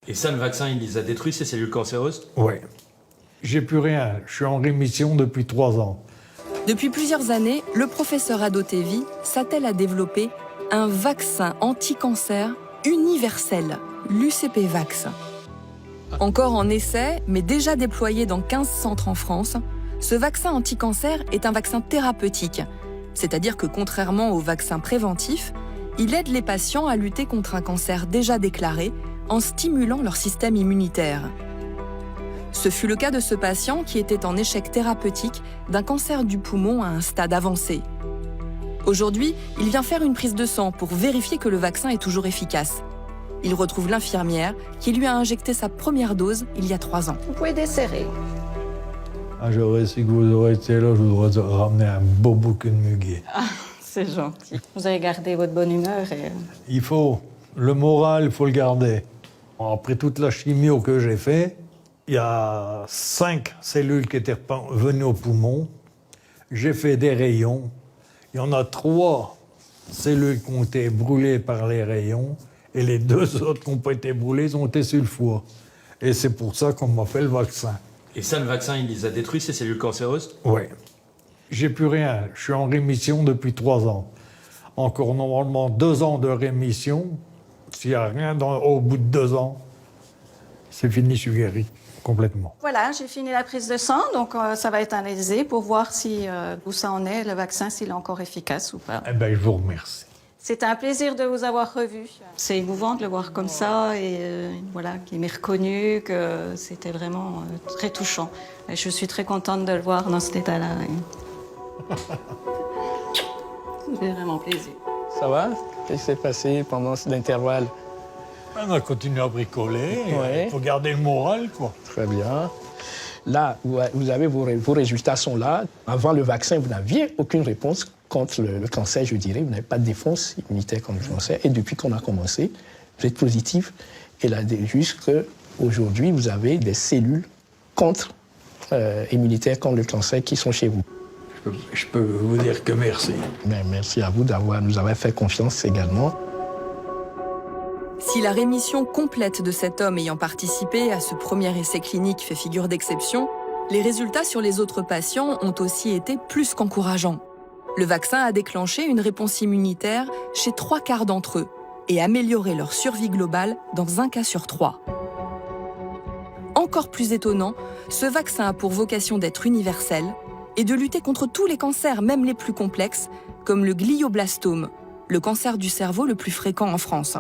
Et ça, le vaccin, il les a détruits, ces cellules cancéreuses? Oui. J'ai plus rien. Je suis en rémission depuis 3 ans. Depuis plusieurs années, le professeur Adotevi s'attelle à développer un vaccin anti-cancer universel, l'UCP-Vax. Encore en essai, mais déjà déployé dans 15 centres en France, ce vaccin anti-cancer est un vaccin thérapeutique, c'est-à-dire que contrairement au vaccin préventif, il aide les patients à lutter contre un cancer déjà déclaré en stimulant leur système immunitaire. Ce fut le cas de ce patient qui était en échec thérapeutique d'un cancer du poumon à un stade avancé. Aujourd'hui, il vient faire une prise de sang pour vérifier que le vaccin est toujours efficace. Il retrouve l'infirmière qui lui a injecté sa première dose il y a 3 ans. Vous pouvez desserrer. J'aurais su que vous auriez été là, je vous aurais ramené un beau bouquet de muguet. Ah, c'est gentil. Vous avez gardé votre bonne humeur et... Il faut. Le moral, il faut le garder. Après toute la chimio que j'ai fait, il y a 5 cellules qui étaient venues au poumon. J'ai fait des rayons. Il y en a 3 cellules qui ont été brûlées par les rayons. Et les 2 autres qui n'ont pas été brûlées ont été sur le foie. Et c'est pour ça qu'on m'a fait le vaccin. Et ça, le vaccin, il les a détruits, ces cellules cancéreuses? Oui. J'ai plus rien. Je suis en rémission depuis 3 ans. Encore normalement 2 ans de rémission. S'il n'y a rien au bout de 2 ans, c'est fini, je suis guéri complètement. Voilà, j'ai fini la prise de sang, donc ça va être analysé pour voir si, où ça en est, le vaccin, s'il est encore efficace ou pas. Eh bien, je vous remercie. C'était un plaisir de vous avoir revu. C'est émouvant de le voir comme ça et voilà, qu'il m'ait reconnu, que c'était vraiment très touchant. Et je suis très contente de le voir dans cet état-là. Ça fait vraiment plaisir. Ça va? Qu'est-ce qui s'est passé pendant cet intervalle? On a continué à bricoler. Ouais. Il faut garder le moral, quoi. Très bien. Là, vous avez vos résultats sont là. Avant le vaccin, vous n'aviez aucune réponse contre le cancer, je dirais. Vous n'avez pas de défense immunitaire contre le cancer. Et depuis qu'on a commencé, vous êtes positif. Et là, juste qu'aujourd'hui, vous avez des cellules immunitaires contre le cancer qui sont chez vous. Je peux vous dire que merci. Mais merci à vous nous avoir fait confiance également. Si la rémission complète de cet homme ayant participé à ce premier essai clinique fait figure d'exception, les résultats sur les autres patients ont aussi été plus qu'encourageants. Le vaccin a déclenché une réponse immunitaire chez 3/4 d'entre eux et amélioré leur survie globale dans 1 cas sur 3. Encore plus étonnant, ce vaccin a pour vocation d'être universel et de lutter contre tous les cancers, même les plus complexes, comme le glioblastome, le cancer du cerveau le plus fréquent en France.